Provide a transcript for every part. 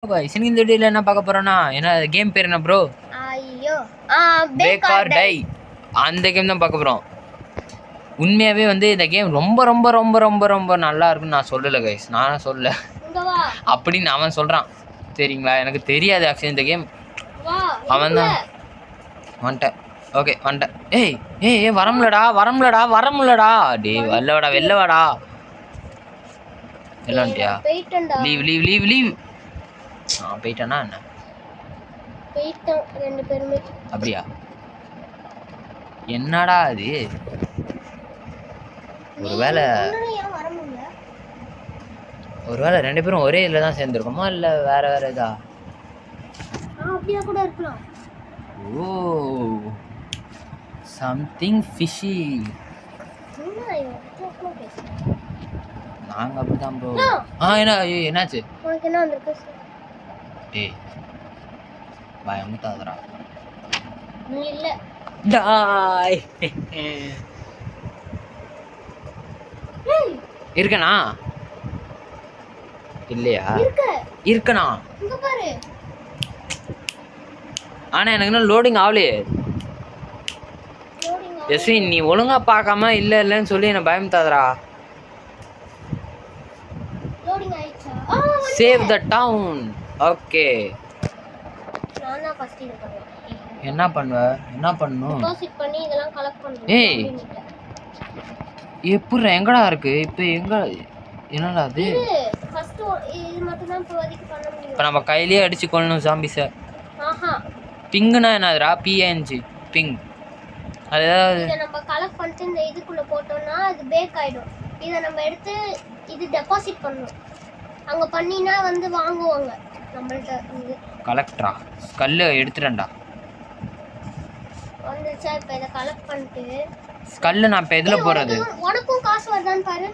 இந்த வீடியோல என்ன பார்க்க போறோம்னா என்ன கேம் பேர் என்ன ப்ரோ? ஐயோ பேக் ஆர் டை. அந்த கேம் தான் பார்க்க போறோம். உண்மையாவே வந்து இந்த கேம் ரொம்ப ரொம்ப ரொம்ப ரொம்ப ரொம்ப நல்லா இருக்குன்னு நான் சொல்லல கைஸ். நானே சொல்லல அப்படின்னு அவன் சொல்றான். சரிங்களா? எனக்கு தெரியாது ஆக்சுவலி இந்த கேம். அவன் தான் வந்துட்டேன். ஓகே வந்துட்டேன். ஏய் ஏய் ஏய் வரமுலடா டே வெள்ளவாடா வெள்ளவன்ட்டியா? Leave leave leave leave. போயிட்டானா என்ன? போயிட்டோம் ரெண்டு பேருமே. அப்படியா? என்னடா அது? ஒருவேளை ரெண்டு பேரும் ஒரே இதில் தான் சேர்ந்துருக்கோமா இல்லை வேற வேற இதா? அப்படியா கூட இருக்கலாம். ஓ சம்திங் ஃபிஷி. நாங்கள் அப்படிதான் ப்ரோ. என்ன என்னாச்சு? உனக்கு என்ன வந்திருக்கு? டேய் பயமுத்தாதடா. நீ இல்ல டாய் இருக்கனா இல்லையா? இருக்கனா? இங்க பாரு. ஆனா எனக்கு இன்னும் லோடிங் ஆகலையே. எஸ்வி நீ ஒழுங்கா பார்க்காம இல்லைன்னு சொல்லி என்ன பயமுத்தாதடா. லோடிங் ஆயிடுச்சா? Save the down. ஓகே நான் தான் ஃபர்ஸ்ட் இது பண்ணுவேன். என்ன பண்ணணும்? டெபாசிட் பண்ணி இதெல்லாம் கலெக்ட் பண்ணனும். ஏய் எப்புறா எங்கடா இருக்கு? இப்போ எங்க என்னடா அது? ஃபர்ஸ்ட் இது மட்டும் தான் இப்போதைக்கு பண்ண முடியும். இப்போ நம்ம கையிலேயே அடிச்சு கொள்ளணும் ஜாம்பிஸை. ஆஹா பிங்னா என்னதுடா? PNG ping. அதாவது இத நம்ம கலெக்ட் பண்ணிட்டு இந்த இதுக்குள்ள போட்டோம்னா அது பேக் ஆயிடும். இத நம்ம எடுத்து இது டெபாசிட் பண்ணனும். அங்க பண்ணினா வந்து வாங்குவாங்க நம்மள்ட்ட. இது கலெக்டரா? ஸ்கல்ல எடுத்துறேன்டா. வந்துச்சா? இப்போ இத கலெக்ட் பண்ணிட்டு ஸ்கல்ல நான் இப்போ எதுல போறது? உனக்கும் காசு வருதான்னு பாரு.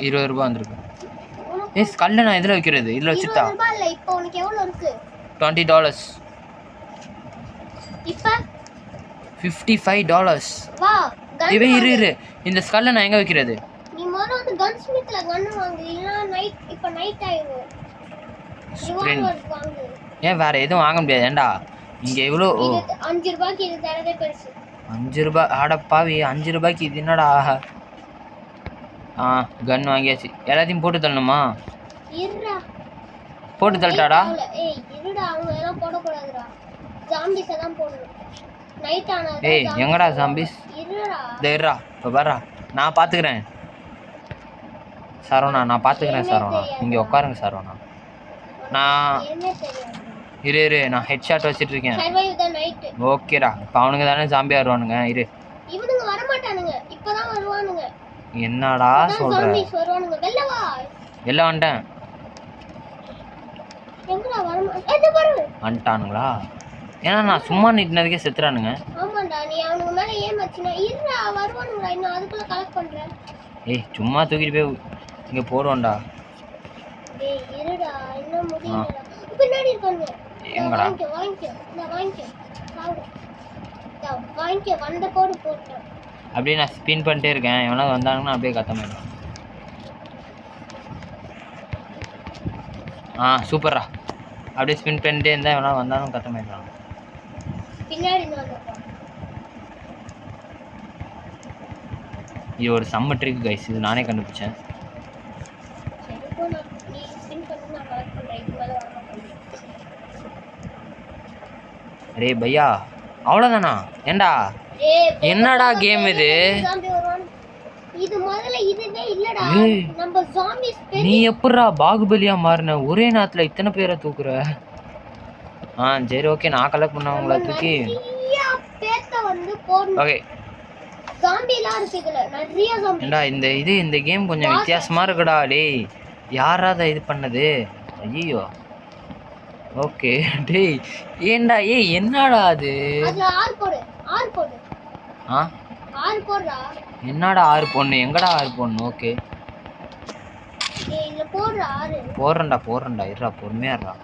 20 ரூபாய் வந்திருக்கு. ஏய் ஸ்கல்ல நான் எதுல வைக்கிறது? இதுல வச்சிட்டா 20 ரூபாய் இல்ல. இப்போ உனக்கு எவ்வளவு இருக்கு? $20. இப்போ $55. வா இவே இரு இந்த ஸ்கல்ல நான் எங்க வைக்கிறது? நீ முதல்ல வந்து கன் ஸ்மித்ல கன் வாங்கு. இல்லனா நைட் இப்போ நைட் ஆயிடும். ரிவால்வர் வாங்கு. ஏன் வேற எதுவும் வாங்க முடியாது? ஏண்டா இங்க இவ்ளோ 5 ரூபாய்க்கு இது தரதே பெருசு. 5 ரூபாய்? ஆட பாவி 5 ரூபாய்க்கு இது என்னடா? கன் வாங்கியாச்சு. எல்லாத்தையும் போட்டு தள்ளணுமா? இருடா போட்டு தள்ளட்டாடா. ஏய் இருடா அவங்க எல்லாம் போட கூடாதுடா. ஜாம்பிஸ் எல்லாம் போடணும். நைட் ஆனதா. ஏய் எங்கடா ஜாம்பிஸ்? இருடா டேய்டா இப்ப பாறா. நான் பாத்துக்கறேன் சரவணா. சரவணா நீங்க உட்காருங்க சரவணா. நான் இரு நான் ஹெட் ஷாட் வச்சிட்டு இருக்கேன். சர்வைவ் தி நைட். ஓகேடா. இப்ப அவனுங்க தானே ஜாம்பியா வருவானுங்க. இரு இவனுங்க வர மாட்டானுங்க. இப்பதான் வருவானுங்க. என்னடா சொல்ற? ஜாம்பிஸ் வருவானுங்க. வெல்ல வா. எல்லாம் வந்துட்டேன். எங்கடா வர? எது பாரு வந்துட்டானுங்களா? ஏன்னா நான் சும்மா நின்னதுக்கே செத்துறானுங்க. ஆமாடா நீ அவனுங்க மேல ஏன் வச்சினா? இருடா வருவானுங்கடா. இன்னும் அதுக்குள்ள கலெக்ட் பண்றேன். ஏய் சும்மா தூக்கிட்டு போய் இங்க போடுவோம்டா. டேய் இருடா இன்னும் முடியலடா. பின்னாடி இருக்கானுங்க. எங்கடா? வாங்கிக்க. சாவுடா. வாங்கிக்க வந்த போட்டு. அப்படியே நான் ஸ்பின் பண்ணிட்டே இருக்கேன். எவனா வந்தாங்கன்னா அப்படியே கத்தமாயிடும். சூப்பர்ரா. அப்படியே ஸ்பின் பண்ணிட்டே இருந்தா எவனா வந்தாலும் கத்தமாயிடுறான். பின்னாடி வந்து இது ஒரு செம்ம ட்ரிக் கைஸ். இது நானே கண்டுபிடிச்சேன். அரே பையா அவ்வளோதானா? ஏண்டா என்னடா கேம் இது? இது முதல்ல இதுவே இல்லடா. நம்ம ஜாம்பிஸ் நீ எப்பறா பாகுபலியா மாறின? ஒரே நேரத்துல இத்தனை பேரை தூக்குற? சரி ஓகே நான் கலெக்ட் பண்ணவங்கள தூக்கி ஓகே. ஜாம்பிலாம் இருக்கு இதுல. நிறைய ஜாம்பி. ஏண்டா இந்த கேம் கொஞ்சம் வித்தியாசமா இருக்குடா. டேய் யாராத இது பண்ணது? ஐயோ ஓகே. டேய் ஏண்டா என்னடா அது? அதுல ஆர் போடு. ஆர் போடுடா. என்னடா ஆர் போடணும்? எங்கடா ஆர் போடணும்? ஓகே ஏய் இல்ல போடுடா ஆர். போடுறேன்டா இருடா பொறுமையா இருடா.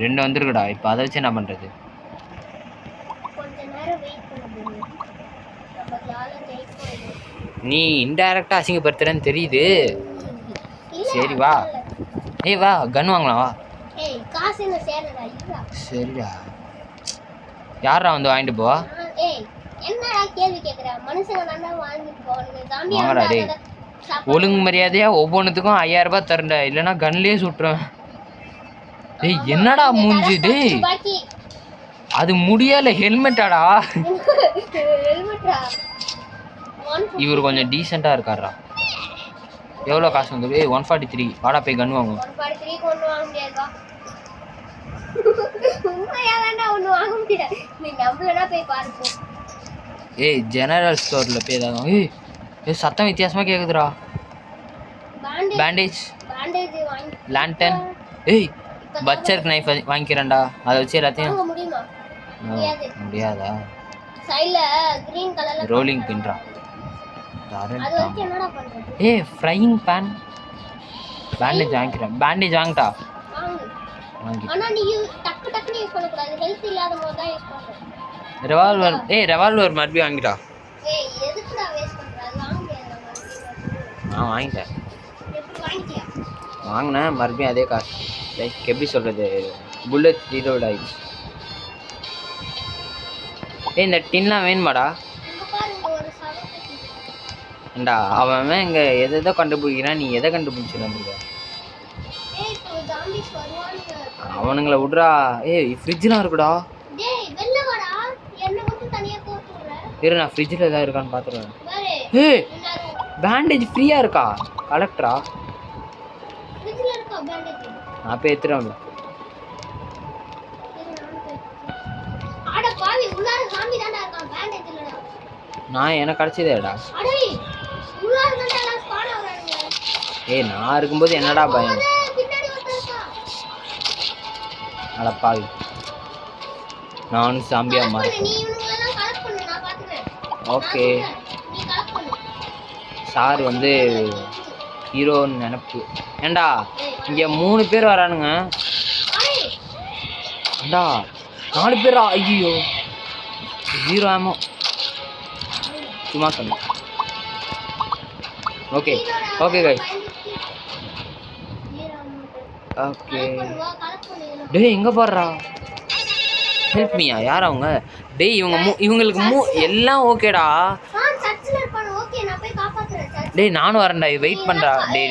2 வந்திருக்குடா. இப்போ அதை வச்சு என்ன பண்றது? கொஞ்ச நேரம் வெயிட் பண்ணு. நம்ம ஜால ஜெயிப்போம். நீ இன்டைரக்டா அசிங்கப்படுத்துறன்னு தெரியுது. சரி வா. ஏய் வா கன் வாங்கலாம் வா. ஏய் காசு என்ன சேரடா இல்லடா. சரிடா. யாரா வந்து வாங்கிட்டு போவா? ஏய் என்னடா கேள்வி கேக்குற? மனுஷங்க தான்டா வாங்கிட்டு போவானுங்க. ஜாம்பி வாங்கடா டேய். ஒழுங்கு மரியாதையா ஒவ்வொன்றுத்துக்கும் 5000 ரூபாய் தரண்டா, இல்லைன்னா கன்லயே சுட்டுருவேன். டேய் என்னடா மூஞ்சி டேய், அது முடியல ஹெல்மெட்டாடா. ஹெல்மெட்டா? இவர் கொஞ்சம் டீசெண்டாக இருக்காரா. எவ்வளோ காசு வந்து? ஏய் 143. வாடா போய் கன் வாங்குவோம். 143 கொண்டு வாங்க முடியாதுப்பா. உண்மையாதான்டா ஒன்று வாங்க முடியாது. நீ நம்மளடா போய் பாருப்போம். ஏய் ஜெனரல் ஸ்டோரில் போய் ஏதாவது. ஏய் சத்தம் வித்தியாசமாக கேட்குதுடா. பேண்டேஜ் வாங்கி லேண்டன். ஏய் பச்சருக்கு நைஃப் வாங்கிக்கிறேன்டா, அதை வச்சு எல்லாத்தையும். முடியுமா? முடியாதா? சைடுல கிரீன் கலர்ல ரோலிங் பின்றா. அது வச்சு என்னடா பண்றது? ஏய் ஃப்ரையிங் பேன். பேண்டேஜ் வாங்கிக்கிறேன். பேண்டேஜ் வாங்கிட்டா வாங்கி. ஆனா நீ டக்கு டக்குன்னு யூஸ் பண்ண கூடாது. ஹெல்த் இல்லாத போது தான் யூஸ் பண்ணணும். ரெவால்வர். ஏய் ரெவால்வர் மறுபடியும் வாங்கிட்டா. ஏய் எதுக்குடா வேஸ்ட் பண்ற? அது வாங்க முடியாது. நான் வாங்கிட்டேன். எப்படி வாங்கிட்டியா? வாங்கினேன் மறுபடியும் அதே காசு. லைக் எப்படி சொல்கிறது, புல்லட் ரீலோட் ஆயிடுச்சு. ஏய் இந்த டின்லாம் வேணுமாடா? இங்க பாருங்க ஒரு சவப்பட்டி. ஏண்டா அவன் இங்கே எதை கண்டுபிடிக்கிறான், நீ எதை கண்டுபிடிச்சிருக்க? ஏய் இப்போ ஜாம்பிஸ் வருவானுங்க. அவனுங்களை விட்றா. ஏய் ஃப்ரிட்ஜ்லாம் இருக்குடா. டேய் வெல்ல வாடா. என்ன மட்டும் தனியா போட்டு விடுற? இரு நான் ஃப்ரிட்ஜில் எதாவது இருக்கான்னு பார்த்துருவேன். பாரு. ஏய் பேண்டேஜ் ஃப்ரீயாக இருக்கா? கலெக்டரா? ஃப்ரிட்ஜ்ல இருக்கா பேண்டேஜ்? நான் போய் எடுத்துகிறேன். அட பாவி உள்ளார ஜாம்பி தான்டா இருக்கான், பேண்டேஜ் இல்லடா. நான் எனக்கு கிடச்சதேடா. அடே உள்ளார தான்டா எல்லாம் ஸ்பான் ஆவறானுங்க. ஏய் நான் இருக்கும்போது என்னடா பயம்? பின்னாடி ஒருத்தன் இருக்கான். அட பாவி, நானும் சாம்பியா மாறேன். நீ இவனுங்களெல்லாம் கலெக்ட் பண்ணு, நான் பாத்துக்கிறேன். ஓகே நீ கலெக்ட் பண்ணு. சார் வந்து ஹீரோன்னு நினப்பு. ஏண்டா இங்கே 3 பேர் வரானுங்க. ஏண்டா 4 பேரா? ஐயோ 0 ஆமோ. சும்மா சொல்லு. Okay okay guys. ஓகே டேய் எங்கே போடுறா? ஹெல்ப் மீயா? யார் அவங்க? டேய் இவங்களுக்கு எல்லாம் ஓகேடா. டேய் நானும் வரேன்டா, வெயிட் பண்ணுறா. டேய்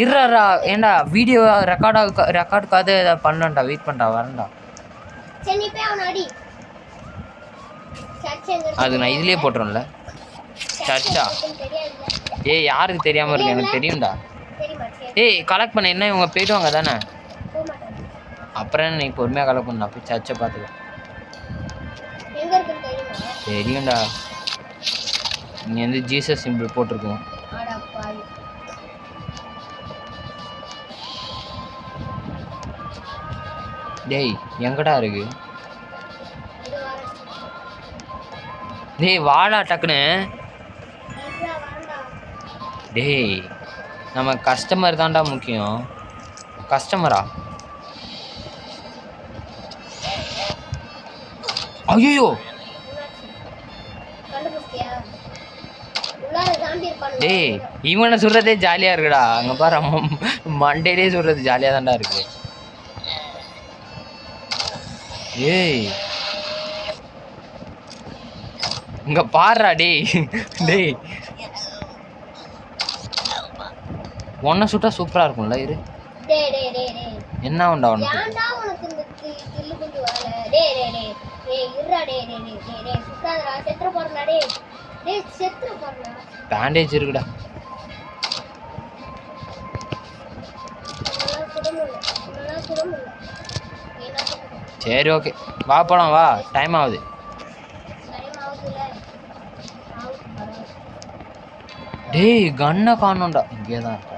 இருறா. ஏண்டா வீடியோ ரெக்கார்டுக்காவது ஏதாவது பண்ணலாம்டா, வெயிட் பண்ணுறா, வரேன்டா. அது நான் இதுலேயே போட்டுரும்ல. சர்ச்சா? ஏய் யாருக்கு தெரியாமல் இருக்கு, எனக்கு தெரியும்டா. ஏய் கலெக்ட் பண்ண என்ன இவங்க போயிடுவாங்க தானே? அப்புறம் நீ பொறுமையாக கலெக்ட் பண்ண, போய் சர்ச்சை பார்த்துக்க. தெரியும்டா, இங்கே வந்து ஜீசஸ் சிம்பிள் போட்டிருக்கோம். டேய் எங்கடா இருக்கு? டேய் வாடா டக்குன்னு. டேய் நம்ம கஸ்டமர் தான்டா முக்கியம். கஸ்டமரா? ஐயோ டேய் இவனை சொல்கிறதே ஜாலியாக இருக்குடா. அங்கே பாரு மண்டேலே சொல்கிறது ஜாலியாக தான்டா இருக்கு. ஏய் இங்கே பாருடா. டேய் ஒன்றை சுட்டா சூப்பராக இருக்கும்ல. இரு என்ன உண்டா உனக்கு? பேண்டேஜ் இருக்குடா. சரி ஓகே வா போலாம், வா டைம் ஆகுது. டேய் கன்னை காணோம்டா. இங்கே தான் இருக்கா?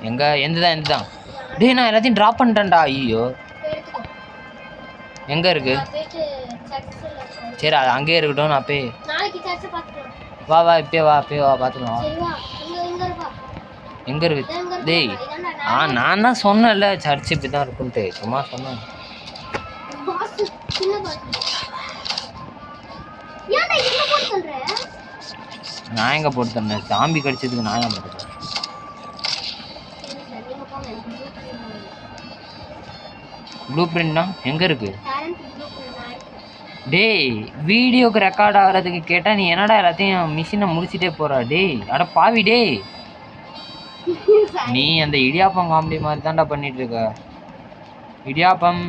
எங்க எந்ததான்? டேய் நான் எல்லாத்தையும் ட்ராப் பண்ணிட்டேன்டா. ஐயோ எங்கே இருக்கு? சரி அது அங்கேயே இருக்கட்டும். நான் போய் வா இப்போயே வா பார்த்துக்கலாம். எங்கே இருக்கு? டேய் நான் தான் சொன்னேன்ல சர்ச் இப்படி தான் இருக்குன்ட்டு, சும்மா சொன்னேன். நான் எங்கே போட்டு தந்தேன்? சாம்பி கடிச்சதுக்கு நான் என்ன போட்டு ப்ளூ பிரிண்ட்னா எங்கே இருக்கு? டேய் வீடியோக்கு ரெக்கார்ட் ஆகிறதுக்கு கேட்டால் நீ என்னடா எல்லாத்தையும் மிஷினை முடிச்சுட்டே போகிறா? டேய் அட பாவி டேய், நீ அந்த இடியாப்பம் காமெடி மாதிரி தான்டா பண்ணிட்டு இருக்க. இடியாப்பம்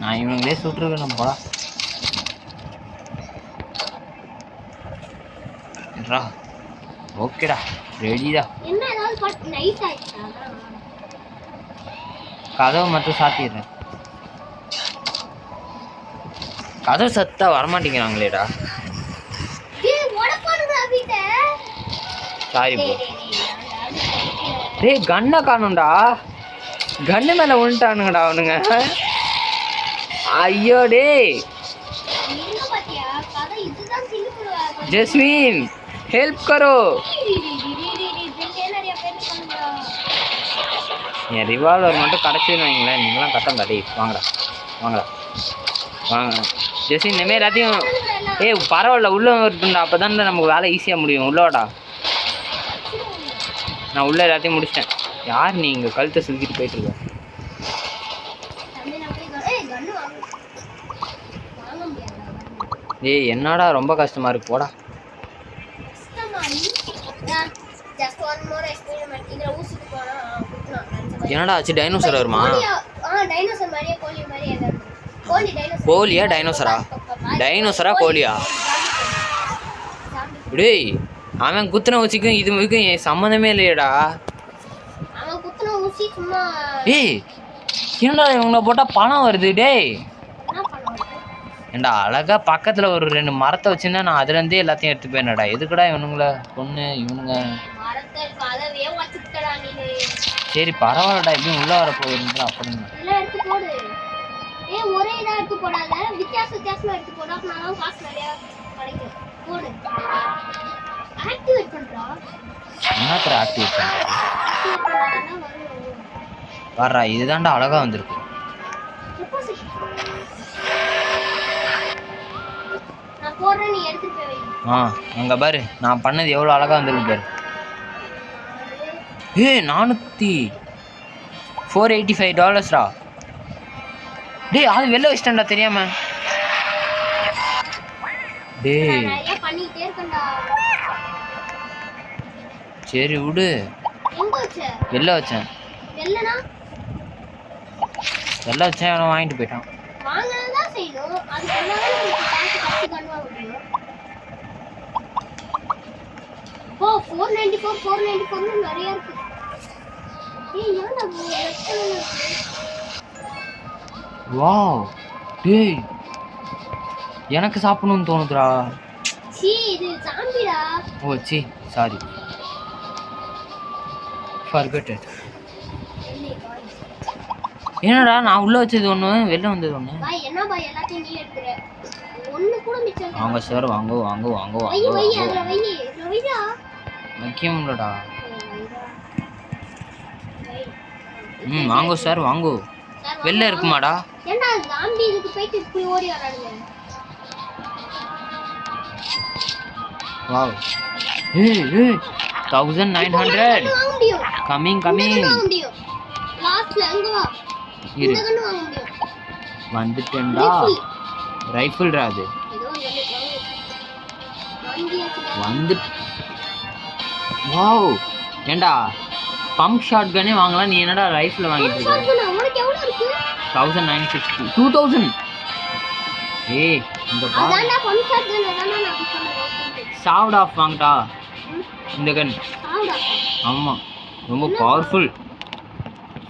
நான் இவனுங்களே சுட்டுருக்கேன் போடா. ஓகேடா ரெடிடா. கதவை மட்டும் சாத்திடுறேன். கதவு சத்தா வரமாட்டேங்கிறாங்களேடா. Sorry bro. டேய் கண்ணை காணும்டா, கண்ணு மேலே விழுந்துட்டானுங்கடா அவனுங்க. ஐயோ டேய் ஜஸ்மின் ஹெல்ப் கரோ. என் ரிவால்வர் மட்டும் கிடச்சின்னு வைங்களேன், நீங்களாம் கட்டண்டா. டேய் வாங்கடா வாங்கடா வாங்க ஜஸ்மின், இந்தமாரி எல்லாத்தையும். ஏய் பரவாயில்ல உள்ளே வரட்டும்டா, அப்போ தானே நமக்கு வேலை ஈஸியாக முடியும். உள்ளவாடா, நான் உள்ளே எல்லாத்தையும் முடிச்சிட்டேன். யார் நீ இங்கே கழுத்தை சுற்றிட்டு போயிட்டுருக்க? ஏய் என்னடா ரொம்ப கஷ்டமாக இருக்கு போடா. என்னடா ஆச்சு? டைனோசர் வருமா? கோழியா டைனோசரா? டைனோசரா கோழியா? டேய் அவன் குத்துன ஊசிக்கும் இதுக்கும் சம்மந்தமே இல்லையடா. ஏய் என்னடா இவங்கள போட்டால் பணம் வருது? டேய் ஏண்டா அழகா பக்கத்தில் ஒரு 2 மரத்தை வச்சுருந்தா நான் அதுலேருந்தே எல்லாத்தையும் எடுத்து போயிடா. எதுக்குடா இவனுங்கள பொண்ணு இவனுங்க? சரி பரவாயில்லடா, எப்படியும் உள்ளே வர போகுதுன்றா. அப்படிங்க என்னத்துல ஆக்டிவேட் பண்ணுறா? வர்றா இதுதான்டா அழகா வந்திருக்கு. அங்க பாரு நான் பண்ணது எவ்வளோ அழகா வந்திருக்கு பாரு. $485. டேய் அது வெளில வச்சிட்டேன்டா தெரியாம. டேய் சரி விடு. வெளில வச்சேன் அவன் வாங்கிட்டு போயிட்டான். நிறைய இருக்கு. வாவ் டேய் எனக்கு சாப்பிடணும்னு தோணுதுடா. இது ஜாம்பிடா. ஓ சி சாரி forget it. என்னடா நான் உள்ள வச்சது ஒன்று வெளில வந்தது ஒன்று. என்ன பாய் எல்லாத்தையும் நீ எடுத்துற, ஒன்று கூட மிச்சம். வாங்க சார் வாங்க வாங்க வாங்க வாங்க வைடா முக்கியம்லடா. வாங்க சார் வாங்க. வெளில இருக்குமாடா? ஏண்டா ஜாம்பி இதுக்கு போயிட்டு இப்படி ஓடி வரானுங்க. வாவ் 1900 கமிங் லாஸ்ட்ல அங்க வா. இந்த கண்ணு வாங்க முடியும். வந்துட்டேன்டா. ரைஃபிள்டா அது. வந்து வாவ் ஏண்டா பம்ப் ஷாட் கனே வாங்கலாம், நீ என்னடா ரைஃபிள் வாங்கிட்டு இருக்க? உங்களுக்கு எவ்வளவு இருக்கு? 1960 2000. ஏய் இந்த பா அதான்டா பம்ப் ஷாட் கன் அதான்டா நான் சொன்னேன். சவுட் ஆஃப் வாங்கடா இந்த கன். சவுட் ஆஃப் ஆமா ரொம்ப பவர்ஃபுல்.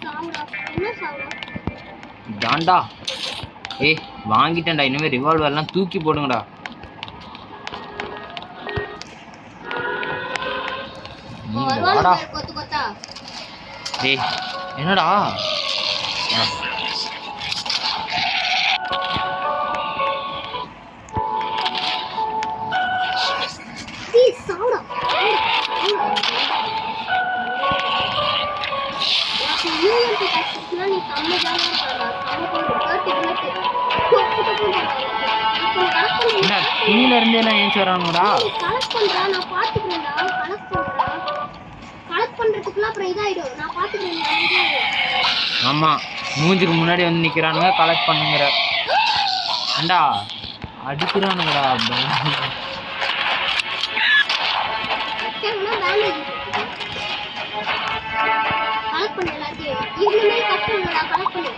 சவுட் ஆஃப் என்ன சவுட் ஆஃப் டாண்டா. ஏய் வாங்கிட்டேன்டா. இனிமே ரிவால்வர்லாம் தூக்கி போடுங்கடா. வாடா டேய் என்னடா என்ன கீழே இருந்து எல்லாம் ஏஞ்சி வரானுங்கடா. கலெக்ட் பண்றா, நான் பாத்துக்கிறேன்டா. கலெக்ட் பண்றா, கலெக்ட் பண்றதுக்குள்ள அப்புறம் இதாயிடும். நான் பாத்துக்கிறேன். ஆமா, மூஞ்சுக்கு முன்னாடி வந்து நிக்கிறானுங்க, கலெக்ட் பண்ணுங்கிற. ஏண்டா அடிக்கிறானுங்கடா. கலெக்ட் பண்ண எல்லாத்தையும் இவ்வளவு கஷ்டம் இல்லடா. கலெக்ட் பண்ணு,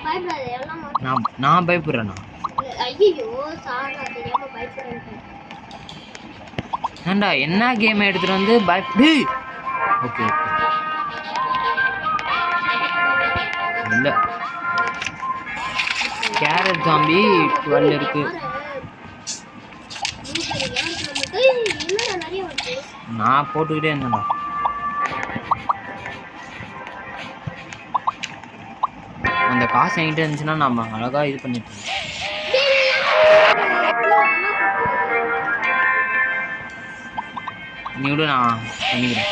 பயப்படாத. எல்லாம் நான் பயப்படுறேனா? ஐயோ சாரா, தெரியாம பயப்படுறேன். ஏண்டா என்ன கேம் எடுத்துட்டு வந்து பயப்படு. ஓகே இல்ல, கேரட் ஜாம்பி 12 இருக்கு. நான் போட்டுக்கிட்டே இருந்தேன்டா. அந்த காசு என்கிட்ட இருந்துச்சுன்னா நம்ம அழகா இது பண்ணிட்டு நீ விட நான் பண்ணிக்கிறேன்.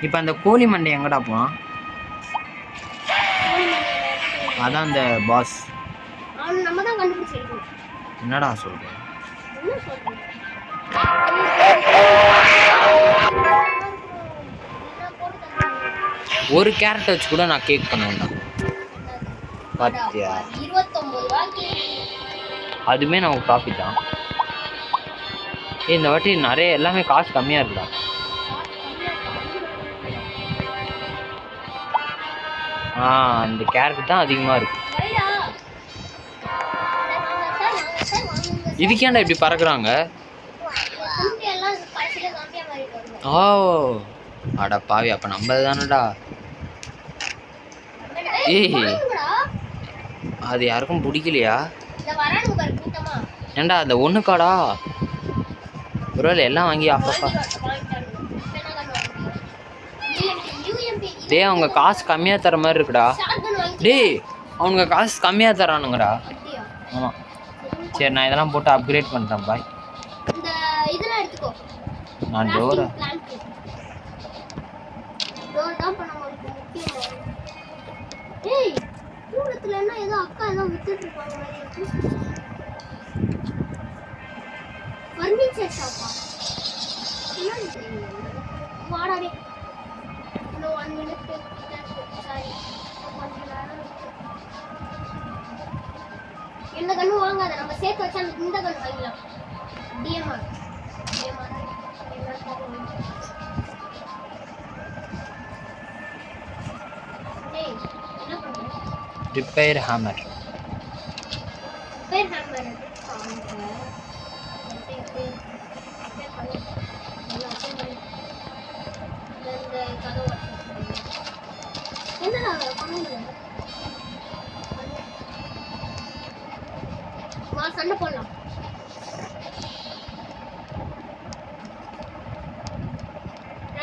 இப்போ அந்த கோழி மண்டை எங்கடா போனா? அதான் அந்த பாஸ். என்னடா சொல்ற? ஒரு கேரட் வச்சு கூட நான் கேக் பண்ணுவேன்டா. பாத்தியா, 29 ரூபாய்க்கு அதுமே நமக்கு ப்ராஃபிட் தான். இந்த வாட்டி நிறைய எல்லாமே காசு கம்மியா இருக்குடா. அந்த கேரட் தான் அதிகமா இருக்கு. இதுக்கேண்டா இப்படி பறக்குறாங்க? ஓ அட பாவி, அப்ப நம்ம தானடா. ஏய், அது யாருக்கும் பிடிக்கலையா? ஏண்டா அந்த ஒண்ணுக்காடா ஒருவேளை எல்லாம் வாங்கி அப்பப்பா. டேய், அவங்க காசு கம்மியா தர மாதிரி இருக்குடா. டேய், அவங்க காசு கம்மியா தரானுங்கடா. ஆமா, சரி நான் இதெல்லாம் போட்டு அப்கிரேட் பண்றேன். பாய். நான் டோரை எந்த கண்ணு வாங்காத, நம்ம சேர்த்து வச்சா இந்த கண்ணு வாங்கலாம். டிஎம்ஆர் என்ன பண்ற? Repair hammer. ரிப்பேர் ஹேமர் என்னடா பண்ணுங்க, வா சண்டை போடலாம்.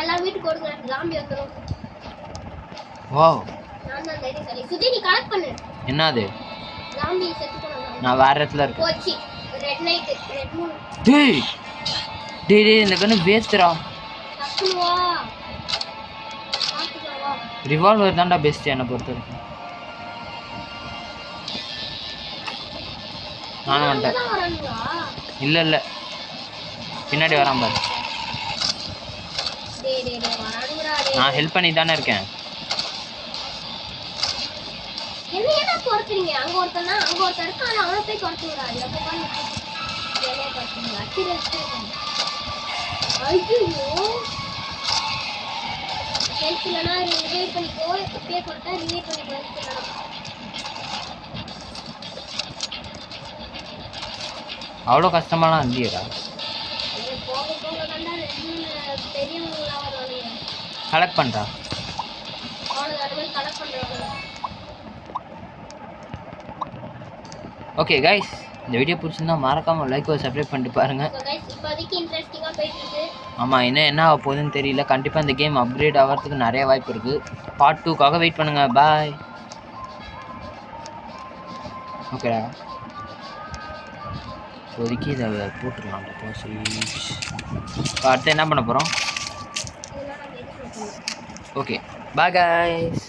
எல்லாம் வீட்டுக்கு ஓடுங்க, ஜாம்பி வந்துரும். வாவ், நான் தான் தைரியம் சொல்லி. சுஜி நீ கலெக்ட் பண்ணு. என்னது? ஜாம்பி செத்து போனாங்க. நான் வேற இடத்துல இருக்கேன். போச்சி, ரெட் நைட், ரெட் மூன். டேய் டேய் டேய், இந்த கண்ணு வேஸ்ட்ரா. டக்குனு வா, பாத்துக்கலாம் வா. ரிவால்வர் தான்டா பெஸ்ட் என்ன பொறுத்தவரைக்கும். நானும் வந்துட்டேன். இல்ல இல்ல, பின்னாடி வராம பாரு. நான் ஹெல்ப் பண்ணி தானே இருக்கேன். என்ன ஏடா போறீங்க? அங்க ஒருத்தனா, அங்க ஒருத்தன் இருக்கான், அவனை போய் கொண்டு விடாத. அப்ப பாரு, வேலைய பாத்தீங்க. அச்சிரச்சு. ஐயோ, ஹெல்ப் இல்லனா ரிவைவ் பண்ணிக்கோ. இப்பவே சொல்லிட்டா ரிவைவ் பண்ணி வந்துடலாம். அவ்வளோ கஷ்டமாலாம் இல்லையடா. போக போக கண்டா பெரியவங்களா வருவாங்க. கலெக்ட் பண்ணுறா. கலெக்ட் பண்ணுறாங்க. ஓகே கைஸ், இந்த வீடியோ பிடிச்சிருந்தா மறக்காம லைக் ஒரு சப்ஸ்கிரைப் பண்ணிட்டு பாருங்க. இப்போதைக்கு இன்ட்ரெஸ்டிங்காக போயிட்டு இருக்கு. ஆமாம், இன்னும் என்ன ஆக போகுதுன்னு தெரியல. கண்டிப்பாக இந்த கேம் அப்கிரேட் ஆகிறதுக்கு நிறைய வாய்ப்பு இருக்குது. பார்ட் 2க்காக வெயிட் பண்ணுங்கள். பாய். ஓகேடா, இப்போதைக்கு இதை போட்டுடலாம். அடுத்து என்ன பண்ண போகிறோம்? Okay, bye guys.